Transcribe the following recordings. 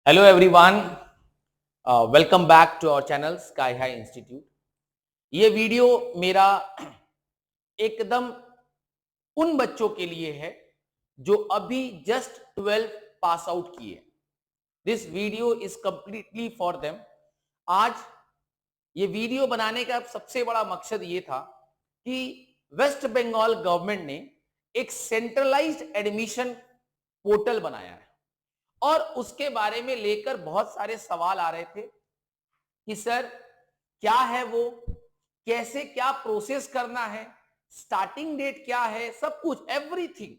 Hello everyone, welcome back to our channel Sky High Institute. ये video मेरा एकदम उन बच्चों के लिए है जो अभी जस्ट 12 पास आउट किए। This video is completely for them. आज ये वीडियो बनाने का सबसे बड़ा मकसद ये था कि वेस्ट बंगाल गवर्नमेंट ने एक सेंट्रलाइज्ड एडमिशन पोर्टल बनाया है और उसके बारे में लेकर बहुत सारे सवाल आ रहे थे कि सर क्या है वो, कैसे क्या प्रोसेस करना है, स्टार्टिंग डेट क्या है, सब कुछ एवरीथिंग।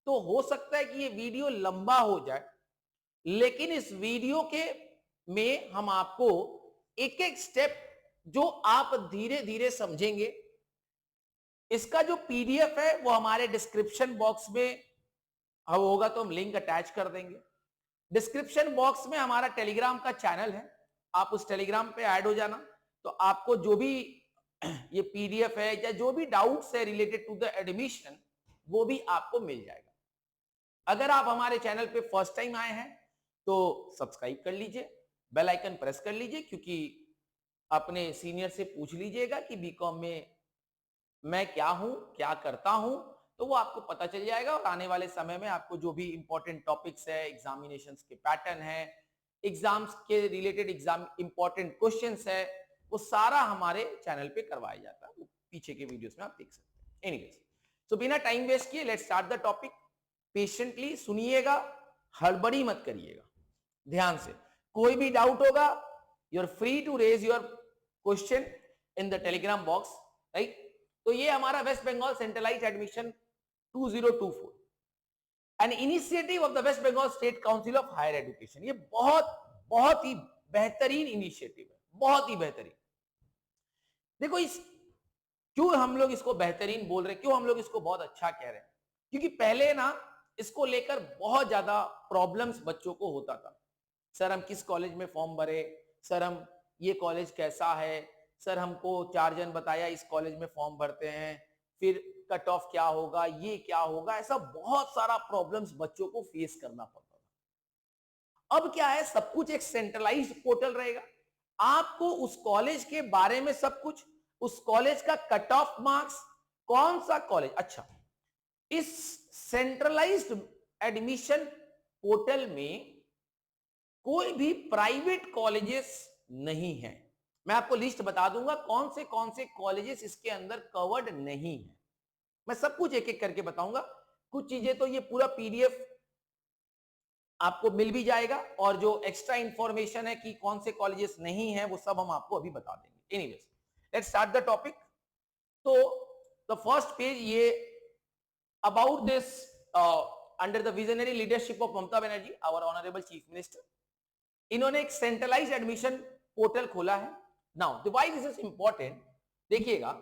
तो हो सकता है कि ये वीडियो लंबा हो जाए, लेकिन इस वीडियो के में हम आपको एक एक स्टेप जो आप धीरे धीरे समझेंगे। इसका जो पीडीएफ है वो हमारे डिस्क्रिप्शन बॉक्स में होगा, तो हम लिंक अटैच कर देंगे। डिस्क्रिप्शन बॉक्स में हमारा टेलीग्राम का चैनल है, आप उस टेलीग्राम पे ऐड हो जाना, तो आपको जो भी ये पीडीएफ है या जो भी डाउट्स है रिलेटेड टू द एडमिशन वो भी आपको मिल जाएगा। अगर आप हमारे चैनल पे फर्स्ट टाइम आए हैं तो सब्सक्राइब कर लीजिए, बेल आइकन प्रेस कर लीजिए, क्योंकि अपने सीनियर से पूछ लीजिएगा कि बीकॉम में मैं क्या हूं, क्या करता हूं, तो वो आपको पता चल जाएगा। और आने वाले समय में आपको जो भी इंपॉर्टेंट टॉपिक्स है, एग्जामिनेशंस के पैटर्न है, एग्जाम्स के रिलेटेड एग्जाम इंपॉर्टेंट क्वेश्चंस है, वो सारा हमारे चैनल पे करवाया जाता है। वो पीछे के वीडियोस में आप देख सकते हैं। एनीवेज, तो बिना टाइम वेस्ट किए let's start the topic. Patiently सुनिएगा, हड़बड़ी मत करिएगा, ध्यान से। कोई भी डाउट होगा, you are free to raise your question in the Telegram box, right. तो ये हमारा West Bengal centralised admission 2024, an initiative of the West Bengal state council of higher education. ये बहुत बहुत ही बेहतरीन इनिशिएटिव है, बहुत ही बेहतरीन। देखो, इस क्यों हम लोग इसको बेहतरीन बोल रहे हैं, क्यों हम लोग इसको बहुत अच्छा कह रहे हैं, क्योंकि पहले ना इसको लेकर बहुत ज्यादा प्रॉब्लम्स बच्चों को होता था। सर हम किस कॉलेज में फॉर्म भरे, सर हम ये कॉलेज कैसा है, सर हमको 4 जन बताया इस कॉलेज में फॉर्म भरते हैं, फिर कट ऑफ क्या होगा, ये क्या होगा, ऐसा बहुत सारा प्रॉब्लम्स बच्चों को फेस करना पड़ता था। अब क्या है, सब कुछ एक सेंट्रलाइज्ड पोर्टल रहेगा। आपको उस कॉलेज के बारे में सब कुछ, उस कॉलेज का कट ऑफ मार्क्स, कौन सा कॉलेज, अच्छा, इस सेंट्रलाइज्ड एडमिशन पोर्टल में कोई भी प्राइवेट कॉलेजेस नहीं है। मैं आपको लिस्ट बता दूंगा कौन से कॉलेजेस इसके अंदर कवर्ड नहीं है। मैं सब कुछ एक एक करके बताऊंगा। कुछ चीजें तो ये पूरा पीडीएफ आपको मिल भी जाएगा, और जो एक्स्ट्रा इंफॉर्मेशन है कि कौन से कॉलेजेस नहीं है वो सब हम आपको अभी बता देंगे। Anyways, let's start the topic. तो द फर्स्ट पेज, ये about this under the visionary leadership of Mamata Banerjee, our honourable chief minister, इन्होंने एक सेंट्रलाइज्ड एडमिशन पोर्टल खोला है। Now why this is important, देखिएगा,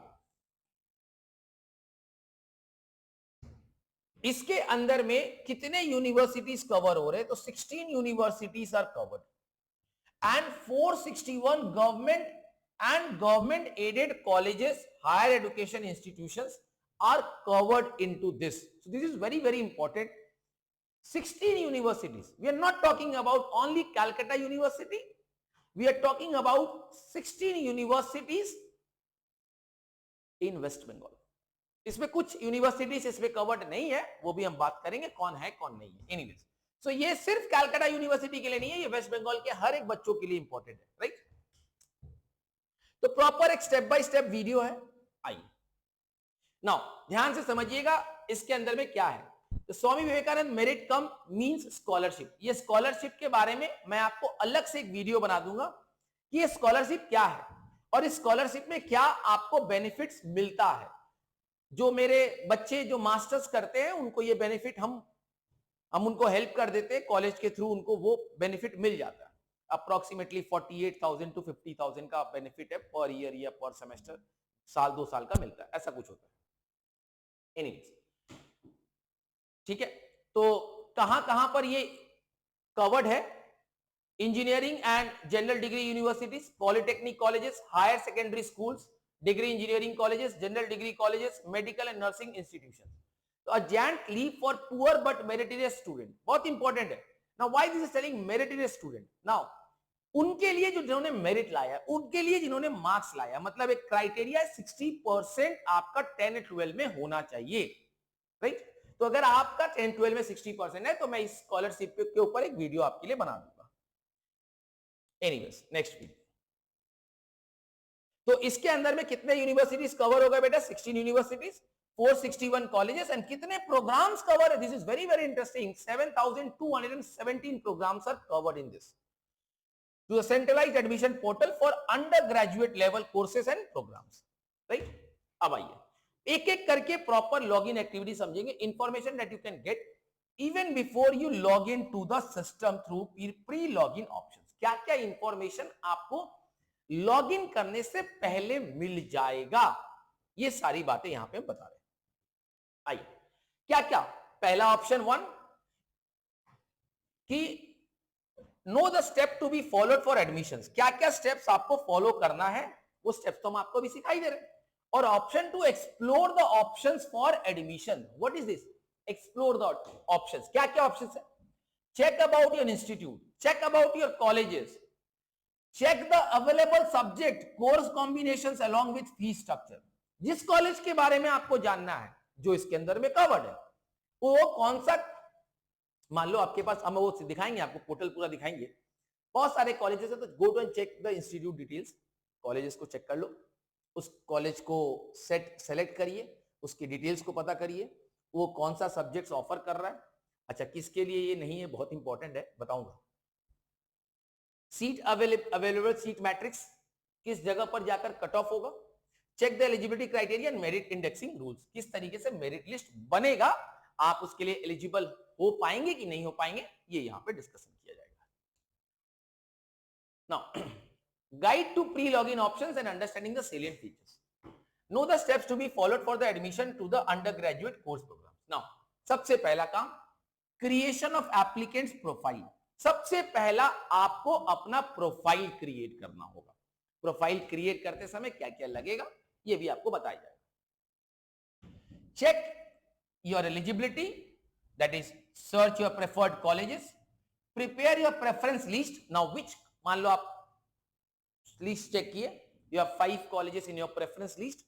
इसके अंदर में कितने यूनिवर्सिटीज कवर हो रहे हैं, तो 16 universities are covered and 461 government and government aided colleges, higher education institutions are covered into this. So this is very very important. 16 universities. We are not talking about only Calcutta University. We are talking about 16 universities in West Bengal. इसमें कुछ universities इसमें covered नहीं है, वो भी हम बात करेंगे कौन है कौन नहीं है। एनीवेज, सो ये सिर्फ कैलकाटा यूनिवर्सिटी के लिए नहीं है, ये वेस्ट बंगाल के हर एक बच्चों के लिए इंपॉर्टेंट है, राइट। तो प्रॉपर एक स्टेप बाय स्टेप वीडियो है, आइए नाउ ध्यान से समझिएगा इसके अंदर में क्या है। तो स्वामी विवेकानंद मेरिट कम मींस स्कॉलरशिप, ये स्कॉलरशिप के बारे में मैं आपको अलग से एक वीडियो बना दूंगा कि ये स्कॉलरशिप क्या है और इस स्कॉलरशिप में क्या आपको बेनिफिट्स मिलता है। जो मेरे बच्चे जो मास्टर्स करते हैं उनको ये बेनिफिट हम उनको हेल्प कर देते हैं कॉलेज के थ्रू, उनको वो बेनिफिट मिल जाता है। अप्रोक्सीमेटली 48,000 टू 50,000 का बेनिफिट है पर ईयर या पर सेमेस्टर, साल 2 साल का मिलता है, ऐसा कुछ होता है। एनीवेज, ठीक है, तो कहां कहां पर ये कवर्ड है, engineering and general degree universities, polytechnic colleges, higher secondary schools, degree engineering colleges, general degree colleges, medical and nursing institution. तो a joint leave for poor but meritorious student, बहुत इंपॉर्टेंट है। Now why this is telling merited student, now उनके लिए जो जिन्होंने merit लाया, उनके लिए जिन्होंने मार्क्स लाया, मतलब एक क्राइटेरिया 60% आपका 10 12 में होना चाहिए, राइट? तो अगर आपका 10 12 में 60% है तो मैं इस स्कॉलरशिप के ऊपर एक वीडियो आपके लिए बना दूंगा। Anyways next video. तो इसके अंदर में कितने यूनिवर्सिटीज कवर हो गए बेटा? 16 यूनिवर्सिटीज, 461 कॉलेजेस एंड कितने प्रोग्राम्स कवर है? This is very very interesting. 7217 programmes are covered in this to the centralized admission portal for undergraduate level courses and programs, right? अब आइए एक एक करके प्रॉपर लॉगिन एक्टिविटी समझेंगे। Information that you can get even before you log in to the system through pre login options. क्या क्या information आपको log in करने से पहले मिल जाएगा, ये सारी बातें यहां पे हम बता रहे हैं। आइए क्या क्या। पहला ऑप्शन 1 कि know the step to be followed for admissions. क्या क्या स्टेप्स आपको फॉलो करना है, वो स्टेप्स तो हम आपको भी सिखाई दे रहे हैं। और option 2 explore the options for admission. What is this? Explore the options. क्या क्या ऑप्शंस है? Check about your institute, check about your colleges, check the available subject course combinations along with fees structure. जिस college के बारे में आपको जानना है, जो इसके अंदर में कवर्ड है, वो कौन सा, मान लो आपके पास, हम वो दिखाएंगे आपको, पोर्टल पूरा दिखाएंगे, बहुत सारे कॉलेजेस है, तो go to and check the institute details. Colleges को चेक कर लो, उस कॉलेज को सेलेक्ट करिए, उसकी डिटेल्स को पता करिए, वो कौन सा सब्जेक्ट्स ऑफर कर रहा है। अच्छा, किसके लिए ये नहीं है, बहुत इंपॉर्टेंट है, बताऊंगा। सीट अवेलेबल सीट मैट्रिक्स, किस जगह पर जाकर कट ऑफ होगा। Check the eligibility criteria and merit indexing rules, किस तरीके से मेरिट लिस्ट बनेगा, आप उसके लिए एलिजिबल हो पाएंगे कि नहीं हो पाएंगे, ये यहां पे डिस्कशन किया जाएगा। Now guide to pre login options and understanding the salient features. Know the steps to be followed for the admission to the undergraduate course programme. Now सबसे पहला काम, क्रिएशन ऑफ एप्लीकेंट्स प्रोफाइल। सबसे पहला आपको अपना profile create करना होगा। Profile create करते समय क्या क्या लगेगा, ये भी आपको बताया जाएगा। Check your eligibility, that is search your preferred colleges, prepare your preference list. Now which, मान लो आप लिस्ट चेक किए, you have 5 colleges in your preference list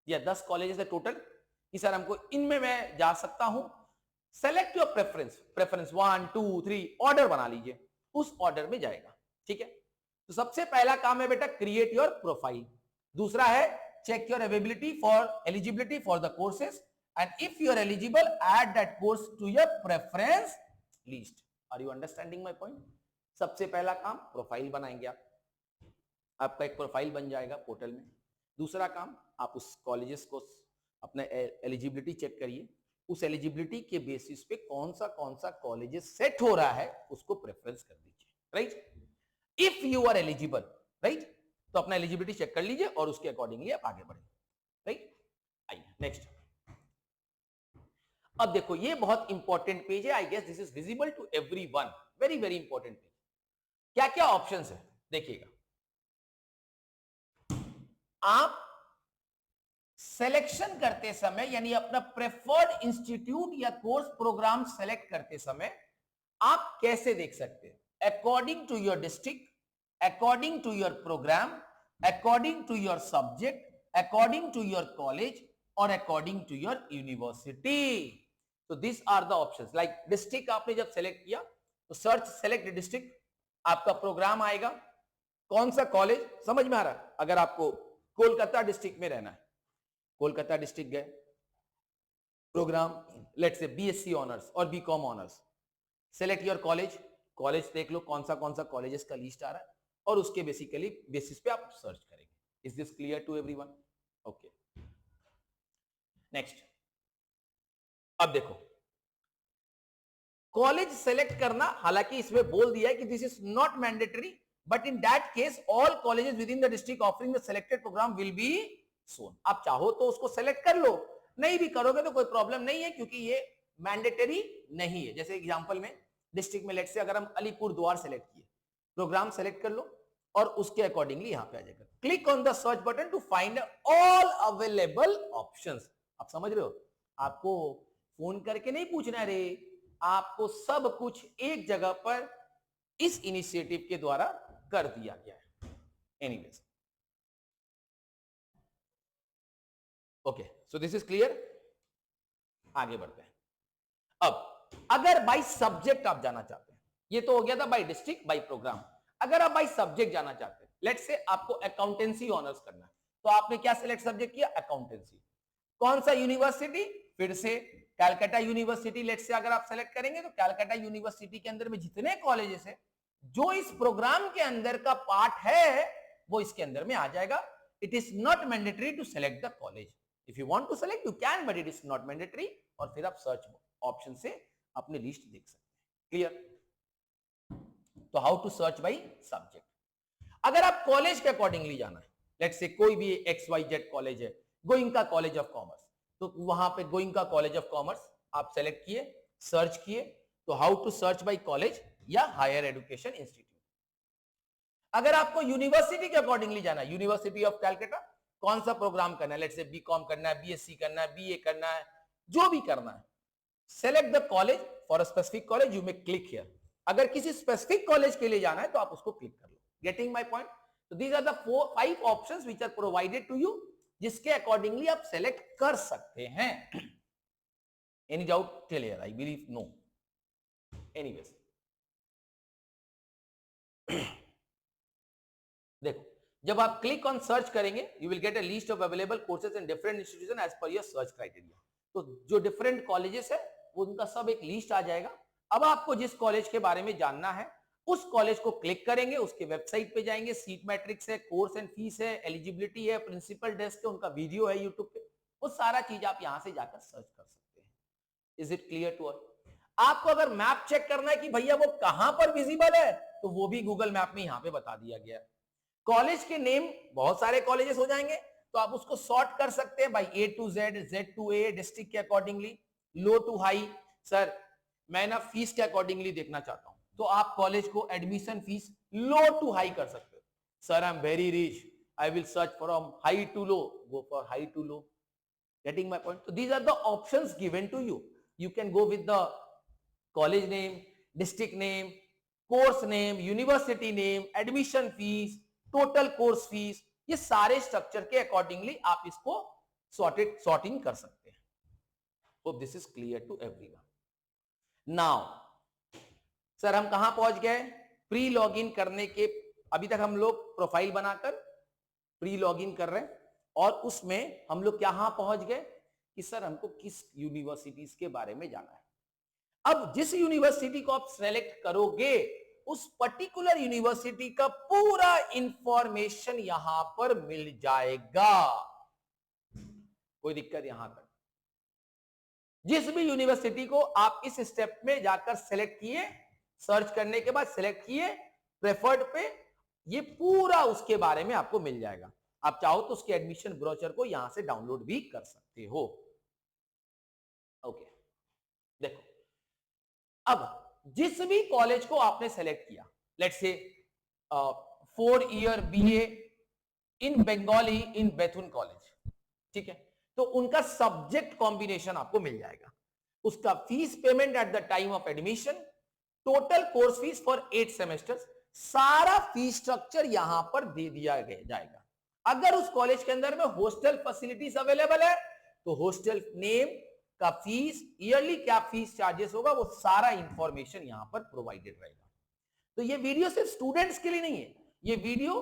या 10 colleges है टोटल कि सर हमको इनमें मैं जा सकता हूं। Select your preference, preference 1 2 3 order बना लीजिए, उस ऑर्डर में जाएगा, ठीक है। तो सबसे पहला काम है बेटा क्रिएट योर प्रोफाइल। दूसरा है check your eligibility for the courses and if you are eligible add that course to your preference list. Are you understanding my point? सबसे पहला काम प्रोफाइल बनाएंगे आप, आपका एक प्रोफाइल बन जाएगा पोर्टल में। दूसरा काम, आप उस कॉलेजेस को अपना एलिजिबिलिटी चेक करिए, उस एलिजिबिलिटी के बेसिस पे कौन सा कॉलेजेस सेट हो रहा है उसको प्रेफरेंस कर दीजिए, right. If you are eligible, right, तो अपना एलिजिबिलिटी चेक कर लीजिए और उसके अकॉर्डिंगली आप आगे बढ़े, राइट। आइए नेक्स्ट। अब देखो ये बहुत इंपॉर्टेंट पेज है, I guess this is visible to everyone, very very important page. क्या क्या ऑप्शंस है देखिएगा। आप सिलेक्शन करते समय यानी अपना प्रेफर्ड इंस्टीट्यूट या कोर्स प्रोग्राम सेलेक्ट करते समय आप कैसे देख सकते हैं? According to your district, according to your programme, according to your subject, according to your college और अकॉर्डिंग टू योर यूनिवर्सिटी। तो this are the options. Like district आपने जब सेलेक्ट किया तो सर्च सेलेक्ट डिस्ट्रिक्ट, आपका प्रोग्राम आएगा, कौन सा कॉलेज, समझ में आ रहा है। अगर आपको कोलकाता डिस्ट्रिक्ट में रहना है, कोलकाता डिस्ट्रिक्ट गए, program let's say BSc honours और BCom honours, select your college, college देख लो कौन सा कॉलेजेस का लिस्ट आ रहा है और उसके बेसिकली बेसिस पे आप सर्च करेंगे। Is this clear to everyone? Okay next. अब देखो कॉलेज सेलेक्ट करना, हालांकि इसमें बोल दिया है कि this is not mandatory, but in that case all colleges within the district offering the selected program will be shown. आप चाहो तो उसको सेलेक्ट कर लो, नहीं भी करोगे तो कोई प्रॉब्लम नहीं है, क्योंकि ये मैंडेटरी नहीं है। जैसे एग्जांपल में डिस्ट्रिक्ट में लेट्स से अगर हम अलीपुर द्वार सेलेक्ट किए, प्रोग्राम सेलेक्ट कर लो और उसके अकॉर्डिंगली यहां पे आ जाएगा। Click on the search button to find all available options. आप समझ रहे हो, आपको फोन करके नहीं पूछना है रे आपको सब कुछ एक जगह पर इस इनिशिएटिव के द्वारा कर दिया गया है। Anyways, okay, so this is clear. आगे बढ़ते हैं। अब अगर बाई सब्जेक्ट आप जाना चाहते हैं, ये तो हो गया था बाई डिस्ट्रिक्ट, बाई प्रोग्राम। अगर आप बाई सब्जेक्ट जाना चाहते हैं, लेट्स से आपको अकाउंटेंसी ऑनर्स करना है, तो आपने क्या सिलेक्ट सब्जेक्ट किया? अकाउंटेंसी। कौन सा यूनिवर्सिटी? फिर से कैलकाटा यूनिवर्सिटी। लेट्स से अगर आप सेलेक्ट करेंगे तो कैलकाटा यूनिवर्सिटी के अंदर में जितने कॉलेजेस है जो इस प्रोग्राम के अंदर का पार्ट है वो इसके अंदर में आ जाएगा। It is not mandatory to select the college. If you want to select you can, but it is not mandatory. और फिर आप सर्च ऑप्शन से अपनी लिस्ट देख सकते हैं। क्लियर? तो how to search by subject. अगर आप कॉलेज के अकॉर्डिंगली जाना है, लेट्स से कोई भी XYZ कॉलेज है, गोइंका कॉलेज ऑफ कॉमर्स, तो वहां पे गोइंका कॉलेज ऑफ कॉमर्स आप सेलेक्ट किए, सर्च किए। तो how to search by college या हायर एजुकेशन इंस्टीट्यूट। अगर आपको यूनिवर्सिटी के अकॉर्डिंगली जाना है, यूनिवर्सिटी ऑफ कैलकाटा, कौन सा प्रोग्राम करना है, लेट्स से बीकॉम करना है, बीएससी करना है, बीए करना है, जो भी करना है, select the college for a specific college, you may click here. अगर किसी स्पेसिफिक कॉलेज के लिए जाना है तो आप उसको क्लिक कर लो। Getting my point? तो these are the 5 options which are provided to you, जिसके अकॉर्डिंगली आप सेलेक्ट कर सकते हैं। Any doubt till here? I believe no. Anyways, देखो, जब आप क्लिक ऑन सर्च करेंगे you will get a list of available courses in different institution as per your search criteria. तो जो डिफरेंट कॉलेजेस है वो उनका सब एक लिस्ट आ जाएगा। अब आपको जिस कॉलेज के बारे में जानना है उस कॉलेज को क्लिक करेंगे, उसके वेबसाइट पे जाएंगे, सीट मैट्रिक्स है, कोर्स एंड फीस है, एलिजिबिलिटी है, प्रिंसिपल डेस्क है, उनका वीडियो है यूट्यूब पे, वो सारा चीज आप यहां से जाकर सर्च कर सकते हैं। Is it clear to all? आपको अगर मैप चेक करना है कि भैया वो कहां पर विजिबल है, तो वो भी गूगल मैप में यहां पे बता दिया गया है। कॉलेज के नेम, बहुत सारे कॉलेजेस हो जाएंगे, तो आप उसको सॉर्ट कर सकते हैं by A to Z, Z to A, district के accordingly, low to high. Sir मैं ना फीस के अकॉर्डिंगली देखना चाहता हूं, तो आप कॉलेज को admission fees low to high कर सकते हो। Sir I am very rich, I will search from high to low, go for high to low. Getting my point? So these are the options given to you. You can go with the college name, district name, course name, university name, admission fees, total course fees. ये सारे structure के accordingly आप इसको sorting कर सकते हैं। Hope this is clear to everyone. Now, sir हम कहां पहुंच गए? प्री लॉगिन करने के, अभी तक हम लोग प्रोफाइल बनाकर प्री लॉगिन कर रहे हैं और उसमें हम लोग कहां पहुंच गए कि सर हमको किस यूनिवर्सिटीज के बारे में जाना है। अब जिस यूनिवर्सिटी को आप सेलेक्ट करोगे उस पर्टिकुलर यूनिवर्सिटी का पूरा इंफॉर्मेशन यहां पर मिल जाएगा। कोई दिक्कत यहां तक? जिस भी यूनिवर्सिटी को आप इस स्टेप में जाकर सेलेक्ट किए, सर्च करने के बाद सेलेक्ट किए प्रेफर्ड पे, ये पूरा उसके बारे में आपको मिल जाएगा। आप चाहो तो उसके एडमिशन ब्रोचर को यहां से डाउनलोड भी कर सकते हो। ओके, देखो, अब जिस भी कॉलेज को आपने सेलेक्ट किया, let's say 4 year BA in Bengali in Bethune college, ठीक है, तो उनका सब्जेक्ट कॉम्बिनेशन आपको मिल जाएगा, उसका fees payment at the time of admission, total course fees for 8 semesters, सारा फीस स्ट्रक्चर यहां पर दे दिया जाएगा। अगर उस कॉलेज के अंदर में हॉस्टल फैसिलिटीज अवेलेबल है तो हॉस्टल नेम का फीस, ईयरली क्या फीस चार्जेस होगा, वो सारा इंफॉर्मेशन यहां पर प्रोवाइडेड रहेगा। तो ये वीडियो सिर्फ स्टूडेंट्स के लिए नहीं है, ये वीडियो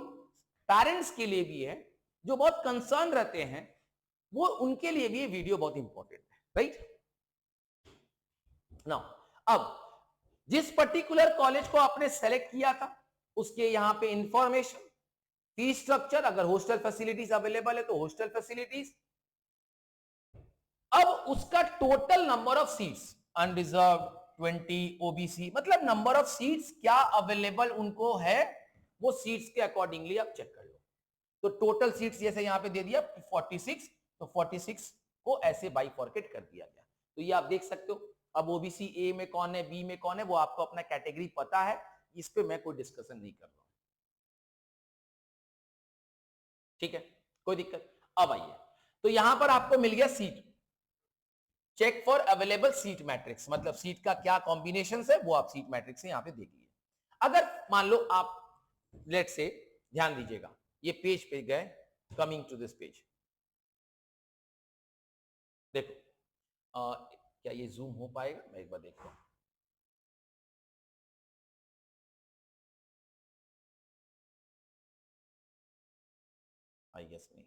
पेरेंट्स के लिए भी है जो बहुत कंसर्न रहते हैं, वो उनके लिए भी ये वीडियो बहुत इंपॉर्टेंट है, राइट नाउ। अब जिस पर्टिकुलर कॉलेज को आपने सेलेक्ट किया था उसके यहां पे इंफॉर्मेशन, फीस स्ट्रक्चर, अगर हॉस्टल फैसिलिटीज अवेलेबल है तो हॉस्टल फैसिलिटीज, अब उसका total number of seats, unreserved 20, OBC, मतलब नंबर ऑफ सीट्स क्या अवेलेबल उनको है, वो सीट्स के अकॉर्डिंगली आप चेक कर लो। तो टोटल सीट्स जैसे यहां पे दे दिया 46, तो 46 को ऐसे बाइफॉर्केट कर दिया गया। तो ये आप देख सकते हो। अब ओबीसी ए में कौन है, बी में कौन है, वो आपको अपना कैटेगरी पता है, इस पे मैं कोई डिस्कशन नहीं कर रहा हूं, ठीक है, कोई दिक्कत? अब आइए, तो यहां पर आपको मिल गया seat, check for available seat matrix, मतलब सीट का क्या कॉम्बिनेशन है वो आप सीट मैट्रिक्स से यहां पे देख लीजिए। अगर मान लो आप लेट से, ध्यान दीजिएगा, ये पेज पे गए, कमिंग टू दिस पेज, देखो क्या ये जूम हो पाएगा, मैं एक बार देखता हूं। आई गेस नहीं,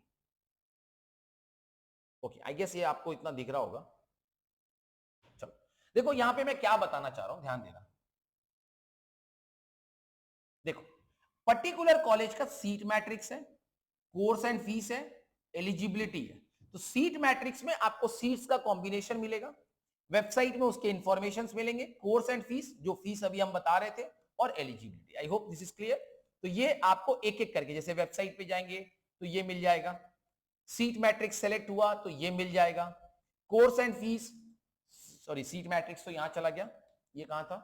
ओके, आई गेस ये आपको इतना दिख रहा होगा। चलो देखो यहां पे मैं क्या बताना चाह रहा हूं, ध्यान देना। देखो पर्टिकुलर कॉलेज का सीट मैट्रिक्स है, कोर्स एंड फीस है, एलिजिबिलिटी है। तो सीट मैट्रिक्स में आपको सीट्स का कॉम्बिनेशन मिलेगा, वेबसाइट में उसके इंफॉर्मेशन मिलेंगे, कोर्स एंड फीस, जो फीस अभी हम बता रहे थे, और eligibility. I hope this is clear. तो ये आपको एक एक करके, जैसे वेबसाइट पे जाएंगे तो ये मिल जाएगा, सीट मैट्रिक्स सेलेक्ट हुआ तो ये मिल जाएगा, course and fees, sorry seat matrix तो यहां चला गया, ये कहां था,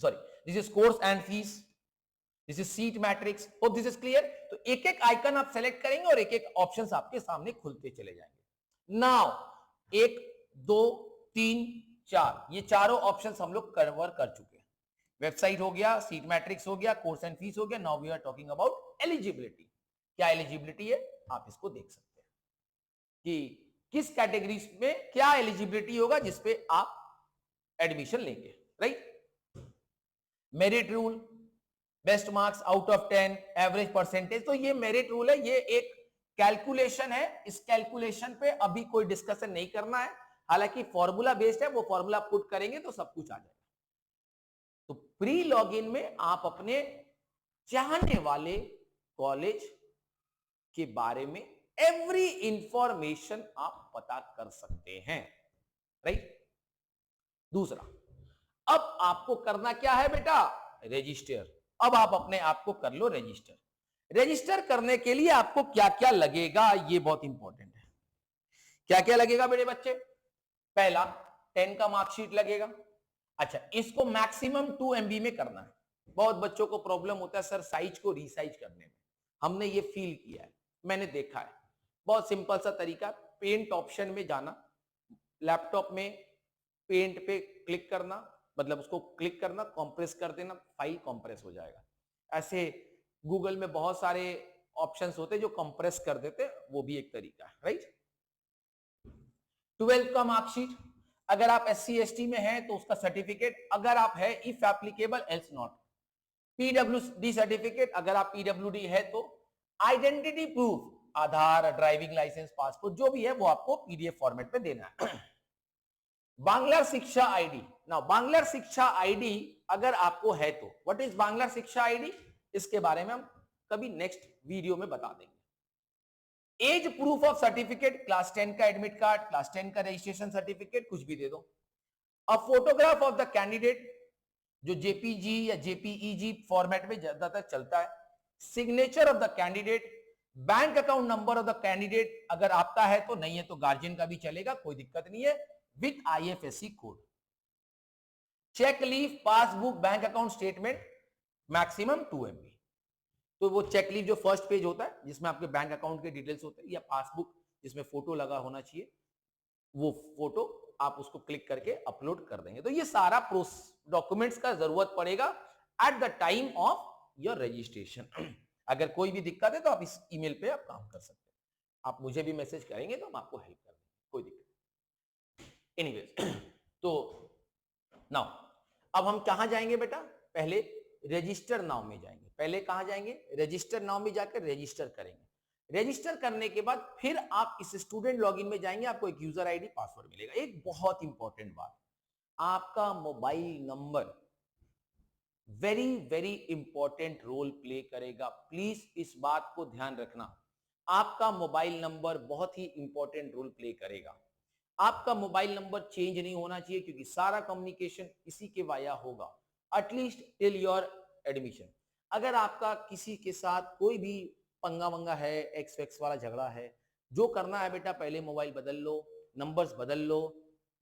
sorry, this is course and fees, this is seat matrix. Hope this is clear. तो एक एक आइकन आप सेलेक्ट करेंगे और एक एक ऑप्शंस आपके सामने खुलते चले जाएंगे। नाउ 1 2 3 4, ये चारों ऑप्शंस हम लोग कवर कर चुके हैं। वेबसाइट हो गया, सीट मैट्रिक्स हो गया, कोर्स एंड फीस हो गया। Now we are talking about eligibility. क्या एलिजिबिलिटी है आप इसको देख सकते हैं कि किस कैटेगरी में क्या एलिजिबिलिटी होगा जिसपे आप एडमिशन लेंगे, right. Merit rule, best marks out of 10, average percentage. तो ये मेरिट रूल है, ये एक कैलकुलेशन है, इस कैलकुलेशन पे अभी कोई डिस्कशन नहीं करना है, हालांकि फॉर्मूला बेस्ड है, वो फॉर्मूला पुट करेंगे तो सब कुछ आ जाएगा। तो प्री लॉगिन में आप अपने चाहने वाले कॉलेज के बारे में एवरी इंफॉर्मेशन आप पता कर सकते हैं, राइट। दूसरा, अब आपको करना क्या है बेटा, रजिस्टर। अब आप अपने आप को कर लो रजिस्टर। रजिस्टर करने के लिए आपको क्या क्या लगेगा, ये बहुत इंपॉर्टेंट है। क्या क्या लगेगा मेरे बच्चे, पहला 10 का मार्कशीट लगेगा। अच्छा, इसको मैक्सिमम 2 MB में करना है। बहुत बच्चों को प्रॉब्लम होता है सर साइज को रीसाइज करने में, हमने ये फील किया है, मैंने देखा है। बहुत सिंपल सा तरीका, पेंट ऑप्शन में जाना, लैपटॉप में पेंट पे क्लिक करना, मतलब उसको क्लिक करना, कॉम्प्रेस कर देना, फाइल कॉम्प्रेस हो जाएगा। ऐसे गूगल में बहुत सारे ऑप्शंस होते हैं जो कंप्रेस कर देते, वो भी एक तरीका है, राइट। 12th का मार्कशीट, अगर आप SC ST में हैं तो उसका सर्टिफिकेट, अगर आप है if applicable else not. PWD certificate, अगर आप PWD है तो आइडेंटिटी प्रूफ, आधार, ड्राइविंग लाइसेंस, पासपोर्ट, जो भी है वो आपको PDF फॉर्मेट में देना है। बांग्ला शिक्षा आईडी, ना बांग्ला शिक्षा आईडी अगर आपको है तो, व्हाट इज बांग्ला शिक्षा आईडी, इसके बारे में हम कभी नेक्स्ट वीडियो में बता देंगे। Age proof of certificate, class 10 का एडमिट कार्ड, क्लास 10 का रजिस्ट्रेशन सर्टिफिकेट, कुछ भी दे दो। A photograph of the candidate, जो JPG या JPEG फॉर्मेट में ज्यादातर चलता है। Signature of the candidate, bank account number of the candidate, अगर आपका है तो, नहीं है तो गार्जियन का भी चलेगा, कोई दिक्कत नहीं है, with IFSC code. Cheque leaf, passbook, bank account statement, maximum 2 MB। तो वो चेक लीफ जो फर्स्ट पेज होता है जिसमें आपके बैंक अकाउंट के डिटेल्स होते हैं, या पासबुक जिसमें फोटो लगा होना चाहिए, वो फोटो आप उसको क्लिक करके अपलोड कर देंगे। तो ये सारा डॉक्यूमेंट्स का जरूरत पड़ेगा at the time of your registration. अगर कोई भी दिक्कत है तो आप इस ईमेल पे आप काम कर सकते हैं, आप मुझे भी मैसेज करेंगे तो हम आपको हेल्प कर देंगे, कोई दिक्कत नहीं। एनीवेज, तो नाउ अब हम कहां जाएंगे बेटा, पहले रजिस्टर नाउ में जाएंगे। पहले कहां जाएंगे, रजिस्टर नाउ में जाकर रजिस्टर करेंगे। रजिस्टर करने के बाद फिर आप इस स्टूडेंट लॉगिन में जाएंगे, आपको एक यूजर आईडी पासवर्ड मिलेगा। एक बहुत इंपॉर्टेंट बात, आपका mobile number very very important role play करेगा, प्लीज इस बात को ध्यान रखना। आपका मोबाइल नंबर बहुत ही इंपॉर्टेंट रोल प्ले करेगा। आपका मोबाइल नंबर चेंज नहीं होना चाहिए, क्योंकि सारा कम्युनिकेशन इसी के वाया होगा, एटलीस्ट टिल योर एडमिशन। अगर आपका किसी के साथ कोई भी पंगा वंगा है, एक्स वैक्स वाला झगड़ा है, जो करना है बेटा, पहले मोबाइल बदल लो, नंबर्स बदल लो,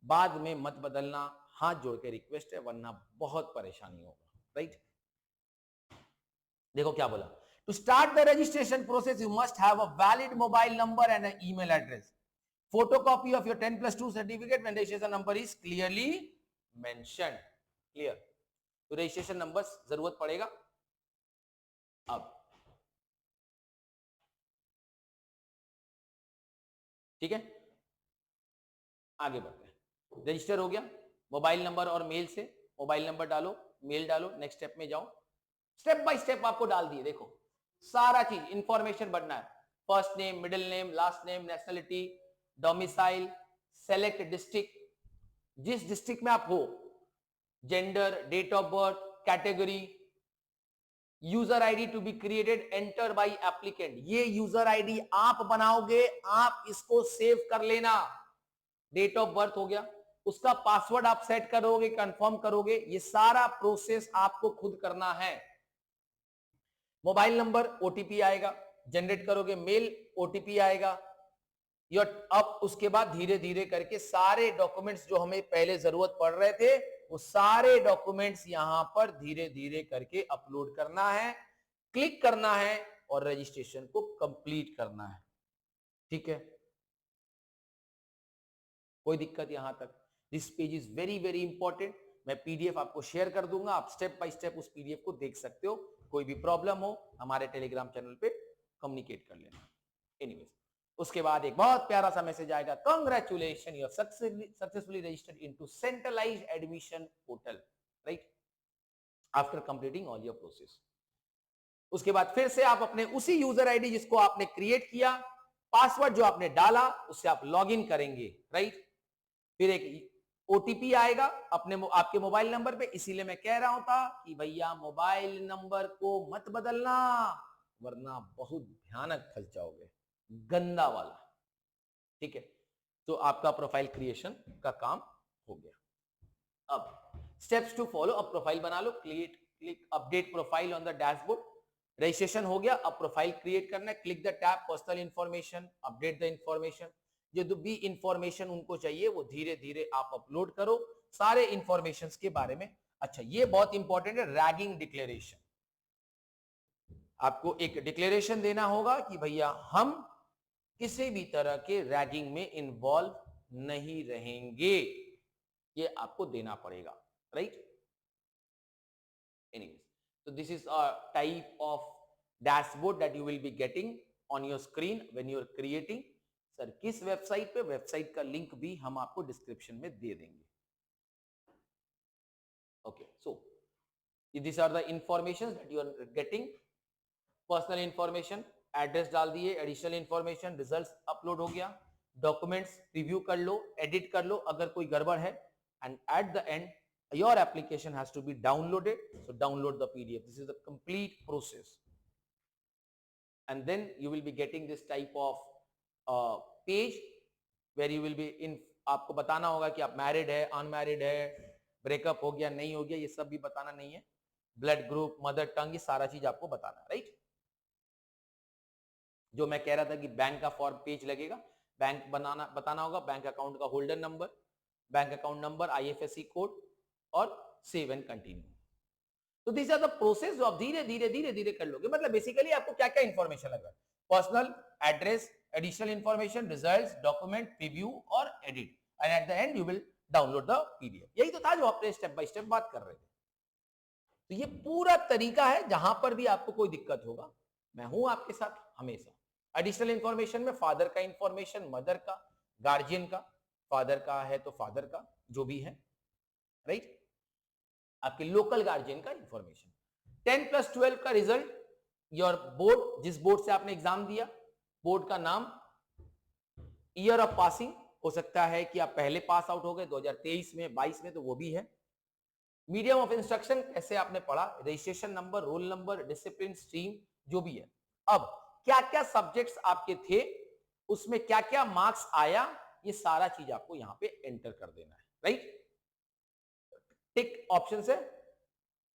बाद में मत बदलना, हाथ जोड़ के रिक्वेस्ट है, वरना बहुत परेशानी होगा, राइट। देखो क्या बोला, to start the registration process you must have a valid mobile number and email address. photocopy of your 10+2 certificate when registration number is clearly mentioned. Clear? तो रजिस्ट्रेशन नंबर जरूरत पड़ेगा। अब ठीक है, आगे बढ़ते हैं। रजिस्टर हो गया, मोबाइल नंबर और मेल से मोबाइल नंबर डालो, मेल डालो, नेक्स्ट स्टेप में जाओ। स्टेप बाय स्टेप आपको डाल दिए, देखो सारा चीज इंफॉर्मेशन भरना है। First name, middle name, last name, nationality, domicile, select district, जिस डिस्ट्रिक्ट में आप हो, gender, date of birth, category, user ID to be created enter by applicant. ये यूजर आईडी आप बनाओगे, आप इसको सेव कर लेना। डेट ऑफ बर्थ हो गया, उसका पासवर्ड आप सेट करोगे, कंफर्म करोगे, ये सारा प्रोसेस आपको खुद करना है। मोबाइल नंबर ओटीपी आएगा, जनरेट करोगे, मेल ओटीपी आएगा। अब उसके बाद धीरे धीरे करके सारे डॉक्यूमेंट्स जो हमें पहले जरूरत पड़ रहे थे, वो सारे डॉक्यूमेंट्स यहां पर धीरे धीरे करके अपलोड करना है, क्लिक करना है और रजिस्ट्रेशन को कंप्लीट करना है। ठीक है, कोई दिक्कत यहां तक? This page is very very important. मैं पीडीएफ आपको शेयर कर दूंगा, आप स्टेप बाय स्टेप उस पीडीएफ को देख सकते हो। कोई भी प्रॉब्लम हो हमारे टेलीग्राम चैनल पे कम्युनिकेट कर लेना। एनीवेज, उसके बाद एक बहुत प्यारा सा मैसेज आएगा, congratulation you have successfully registered into centralised admission portal, right, after completing all your process. उसके बाद फिर से आप अपने उसी यूजर आईडी जिसको आपने क्रिएट किया, पासवर्ड जो आपने डाला, उससे आप लॉग इन करेंगे, राइट। फिर एक ओटीपी आएगा आपके मोबाइल नंबर पे। इसीलिए मैं कह रहा था कि भैया मोबाइल नंबर को मत बदलना, वरना बहुत भयानक फंस जाओगे, गंदा वाला। ठीक है, तो आपका प्रोफाइल क्रिएशन का काम हो गया। अब स्टेप्स टू फॉलो, अब प्रोफाइल बना लो, click update profile on the dashboard. Registration हो गया, अब प्रोफाइल क्रिएट करना है। Click the tab personal information, update the information. जो भी इंफॉर्मेशन उनको चाहिए वो धीरे धीरे आप अपलोड करो, सारे इंफॉर्मेशन के बारे में। अच्छा, ये बहुत इंपॉर्टेंट है, रैगिंग डिक्लेरेशन। आपको एक डिक्लेरेशन देना होगा कि भैया हम किसी भी तरह के रैगिंग में इन्वॉल्व नहीं रहेंगे, ये आपको देना पड़ेगा, right. Anyways, so this is a type of dashboard that you will be getting on your screen when you are creating. Sir किस वेबसाइट पे? वेबसाइट का लिंक भी हम आपको डिस्क्रिप्शन में दे देंगे। Okay, so these are the information that you are getting. Personal information, address डाल दिए, एडिशनल इंफॉर्मेशन, रिजल्ट्स अपलोड हो गया, डॉक्यूमेंट्स रिव्यू कर लो, एडिट कर लो अगर कोई गड़बड़ है, and at the and your application has to be downloaded, so download the PDF. This is the complete process, and then you will be getting this type of page where you will be in, आपको बताना होगा कि आप married है, unmarried है, breakup हो गया, नहीं हो गया, ये सब भी बताना नहीं है, ब्लड ग्रुप, मदर टंग, ये सारा चीज आपको बताना है, राइट। जो मैं कह रहा था कि बैंक का फॉर्म पेज लगेगा, बैंक बताना होगा, बैंक अकाउंट का holder number, bank account number, IFSC code और सेव एंड कंटिन्यू। तो दिस आर द प्रोसेस जो आप धीरे धीरे धीरे धीरे कर लोगे। मतलब बेसिकली आपको क्या क्या इंफॉर्मेशन लगा, personal, address, additional information, results, document, preview और edit, and at the end you will download the PDF. यही तो था जो आपने स्टेप बाय स्टेप बात कर रहे थे। तो ये पूरा तरीका है, जहां पर भी आपको कोई दिक्कत होगा मैं हूं आपके साथ हमेशा। एडिशनल इंफॉर्मेशन में फादर का इंफॉर्मेशन, मदर का, गार्जियन का, फादर का है तो फादर का जो भी है, राइट, आपके लोकल गार्जियन का इंफॉर्मेशन, 10+12 का रिजल्ट, योर बोर्ड, जिस बोर्ड से आपने एग्जाम दिया, बोर्ड का नाम, ईयर ऑफ पासिंग, हो सकता है कि आप पहले पास आउट हो गए 2023 में, 22 में, तो वो भी है। मीडियम ऑफ इंस्ट्रक्शन, कैसे आपने पढ़ा, registration number, roll number, discipline, stream, जो भी है। अब क्या क्या सब्जेक्ट्स आपके थे, उसमें क्या क्या मार्क्स आया, ये सारा चीज आपको यहां पे एंटर कर देना है, राइट। टिक ऑप्शन है,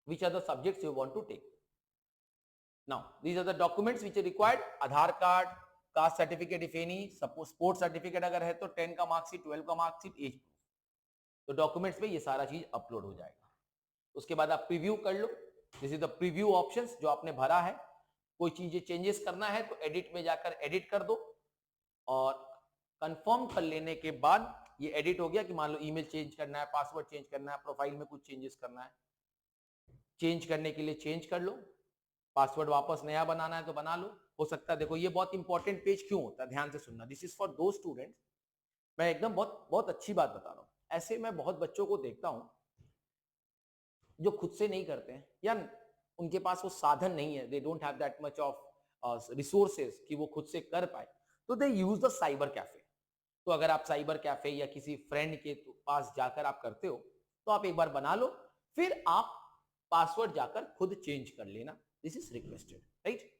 which are the subjects you want to take. Now these are the documents which are required, Aadhaar card, caste certificate if any, suppose sports certificate अगर है तो 10 का मार्कशीट, 12 का मार्कशीट, एज प्रूफ। तो documents में ये सारा चीज अपलोड हो जाएगा। उसके बाद आप प्रीव्यू कर लो, this is the preview options जो आपने भरा है। कोई चीजें चेंजेस करना है तो एडिट में जाकर एडिट कर दो, और कंफर्म कर लेने के बाद ये एडिट हो गया कि मान लो ईमेल चेंज करना है, पासवर्ड चेंज करना है, प्रोफाइल में कुछ चेंजेस करना है, चेंज करने के लिए चेंज कर लो, पासवर्ड वापस नया बनाना है तो बना लो। हो सकता है, देखो ये बहुत इंपॉर्टेंट पेज क्यों होता है, ध्यान से सुनना, दिस इज फॉर दो स्टूडेंट्स। मैं एकदम बहुत बहुत अच्छी बात बता रहा हूं, ऐसे मैं बहुत बच्चों को देखता हूं जो खुद से नहीं करते हैं या उनके पास वो साधन नहीं है, they don't have that much of resources कि वो खुद से कर पाए, तो दे यूज द साइबर कैफे। तो अगर आप साइबर कैफे या किसी फ्रेंड के पास जाकर आप करते हो तो आप एक बार बना लो, फिर आप पासवर्ड जाकर खुद चेंज कर लेना, this is requested, right.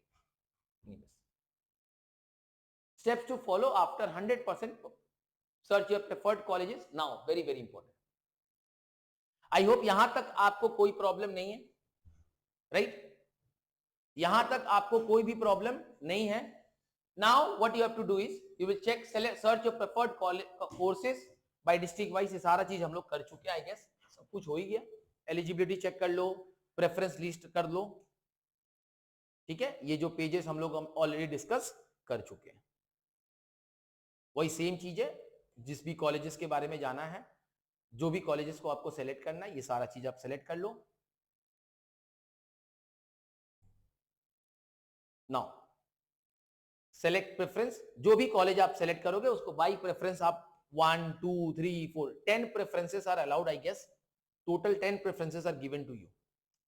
Steps to follow after 100% search your preferred colleges now, very very important. I hope यहां तक आपको कोई प्रॉब्लम नहीं है, राइट, यहां तक आपको कोई भी प्रॉब्लम नहीं है। Now what you have to do is you will check search your preferred courses by district wise. ये सारा चीज हम लोग कर चुके हैं, आई गेस सब कुछ हो ही गया। एलिजिबिलिटी चेक कर लो, प्रेफरेंस लिस्ट कर लो, ठीक है, ये जो पेजेस हम लोग ऑलरेडी डिस्कस कर चुके हैं। वही सेम चीज है, जिस भी कॉलेजेस के बारे में जाना है, जो भी कॉलेजेस को आपको सेलेक्ट करना है, ये सारा चीज आप सेलेक्ट कर लो। नाउ सेलेक्ट प्रेफरेंस, जो भी कॉलेज आप सेलेक्ट करोगे उसको बाई प्रेफरेंस आप 1 2 3 4 10 preferences are allowed, I guess total 10 preferences are given to you,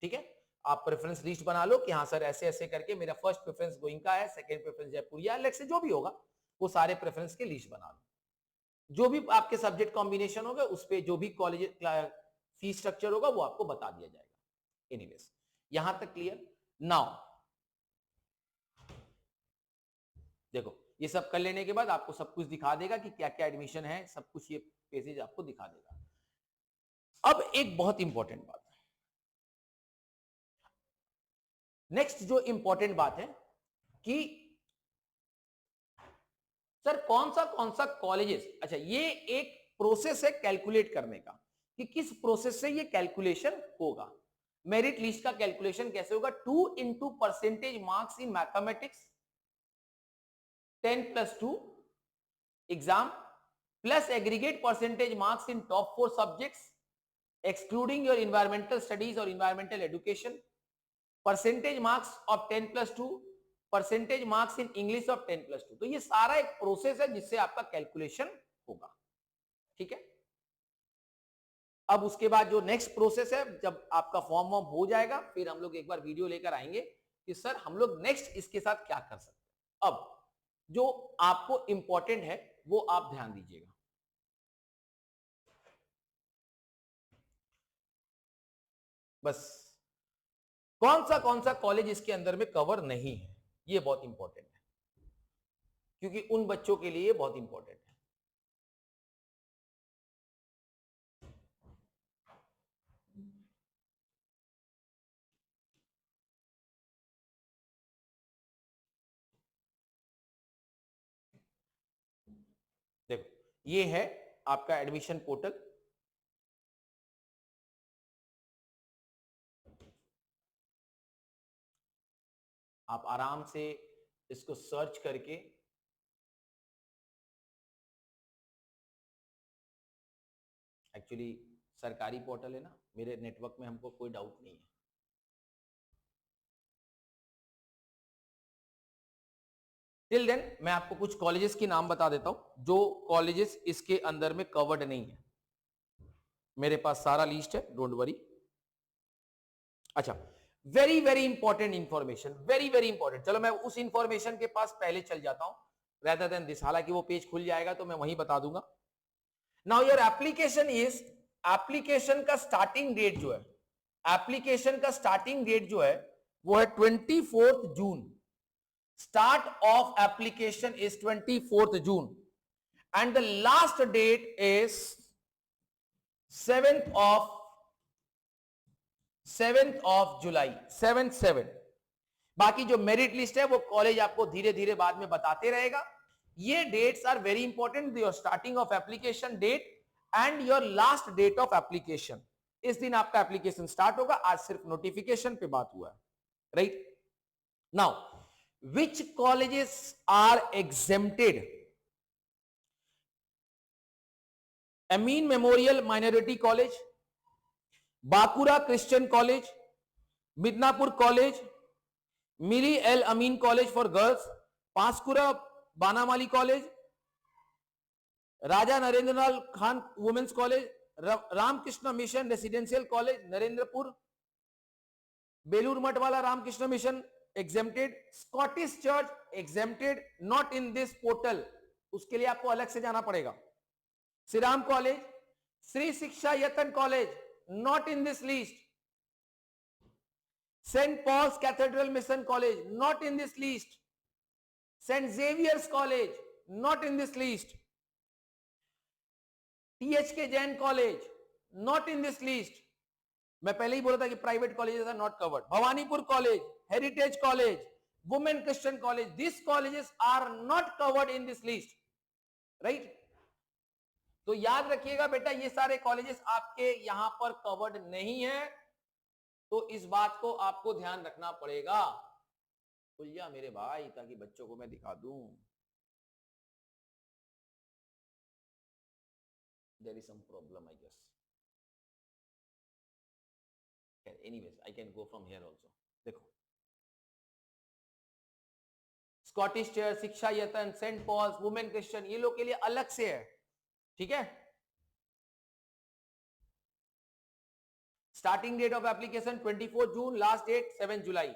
ठीक है। आप प्रेफरेंस लिस्ट बना लो कि हाँ सर ऐसे ऐसे करके मेरा फर्स्ट प्रेफरेंस गोइंका है, second preference Jaipuria, let's say जो भी होगा वो सारे प्रेफरेंस के लिस्ट बना लो। जो भी आपके सब्जेक्ट कॉम्बिनेशन होगा उस पे जो भी कॉलेज फीस स्ट्रक्चर होगा वो आपको बता दिया जाएगा। एनीवेज यहां तक क्लियर। नाउ देखो ये सब कर लेने के बाद आपको सब कुछ दिखा देगा कि क्या क्या एडमिशन है, सब कुछ ये पेजेज आपको दिखा देगा। अब एक बहुत इंपॉर्टेंट बात, नेक्स्ट जो इंपॉर्टेंट बात है कि सर कौन सा कॉलेजेस, अच्छा ये एक प्रोसेस है कैलकुलेट करने का कि किस प्रोसेस से ये कैलकुलेशन होगा। मेरिट लिस्ट का कैलकुलेशन कैसे होगा, 2 into percentage marks in mathematics 10+2 exam plus aggregate percentage marks in top 4 subjects excluding your environmental studies और environmental education, percentage marks of 10+2, percentage marks in English of 10+2। तो ये सारा एक process है जिससे आपका कैलकुलेशन होगा, ठीक है। अब उसके बाद जो नेक्स्ट प्रोसेस है, जब आपका फॉर्म वॉर्म हो जाएगा फिर हम लोग एक बार वीडियो लेकर आएंगे कि सर हम लोग नेक्स्ट इसके साथ क्या कर सकते हैं। अब जो आपको इंपॉर्टेंट है वो आप ध्यान दीजिएगा। बस कौन सा कॉलेज इसके अंदर में कवर नहीं है, ये बहुत इंपॉर्टेंट है क्योंकि उन बच्चों के लिए बहुत इंपॉर्टेंट है। देखो ये है आपका एडमिशन पोर्टल, आप आराम से इसको सर्च करके एक्चुअली सरकारी पोर्टल है ना, मेरे नेटवर्क में हमको कोई डाउट नहीं है। टिल देन मैं आपको कुछ कॉलेजेस के नाम बता देता हूं जो कॉलेजेस इसके अंदर में कवर्ड नहीं है। मेरे पास सारा लिस्ट है, डोंट वरी। अच्छा very very important information, very very important, चलो मैं उस इंफॉर्मेशन के पास पहले चल जाता हूं रेदर देन दिस, हालांकि वो पेज खुल जाएगा तो मैं वहीं बता दूंगा। Now your application is, application का स्टार्टिंग डेट जो है, एप्लीकेशन का स्टार्टिंग डेट जो है वो है 24 जून। Start of application is 24th June and the last date is 7th of July, 7/7। बाकी जो मेरिट लिस्ट है वो कॉलेज आपको धीरे धीरे बाद में बताते रहेगा। ये dates are very important, your starting of application date and your last date of application. इस दिन आपका एप्लीकेशन स्टार्ट होगा, आज सिर्फ नोटिफिकेशन पे बात हुआ है, right. Now which colleges are exempted, Amin memorial minority college, Bankura Christian college, Midnapore college, Milli Al Ameen college for girls, Panskura Banamali college, Raja Narendralal Khan women's college, Ramakrishna mission residential college Narendrapur, Belur Math वाला Ramakrishna mission exempted, Scottish church exempted, not in this portal, उसके लिए आपको अलग से जाना पड़ेगा। Shri Ram college, Shri Shikshayatan college, not in this list, saint Paul's cathedral mission college, not in this list, saint Xavier's college, not in this list, THK Jain college, not in this list. मैं पहले ही बोला था कि private colleges are not covered. Bhawanipur college, heritage college, women Christian college, this colleges are not covered in this list, right. तो याद रखिएगा बेटा, ये सारे कॉलेजेस आपके यहां पर कवर्ड नहीं है, तो इस बात को आपको ध्यान रखना पड़ेगा। खुल जा मेरे भाई, ताकि बच्चों को मैं दिखा दूं। There is some problem, I guess. Anyways, I can go from here also. देखो, Scottish Church, Shikshayatan, Saint Paul's, Women Christian, ये लोग के लिए अलग से है, ठीक है। Starting date of application 24 June, last date 7 July.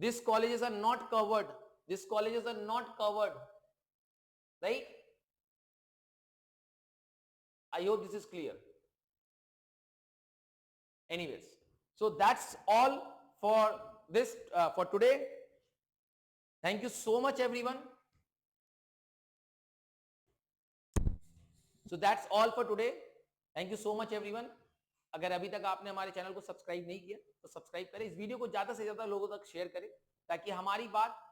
These colleges are not covered. These colleges are not covered, right? I hope this is clear. Anyways, so that's all for this for today. Thank you so much everyone. So that's all for today. Thank you so much everyone. अगर अभी तक आपने हमारे channel को subscribe नहीं किया तो subscribe करें, इस वीडियो को ज्यादा से ज्यादा लोगों तक शेयर करें ताकि हमारी बात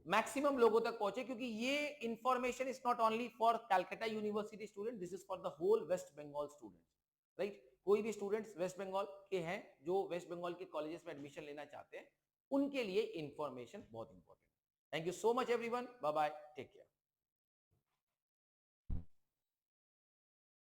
मैक्सिमम लोगों तक पहुंचे, क्योंकि ये information is not only for Calcutta university student, this is for the whole West Bengal students, right. कोई भी स्टूडेंट्स वेस्ट बंगाल के हैं जो वेस्ट बंगाल के कॉलेजेस में एडमिशन लेना चाहते हैं, उनके लिए इंफॉर्मेशन बहुत इंपॉर्टेंट है। Thank you so much everyone, bye bye, take care.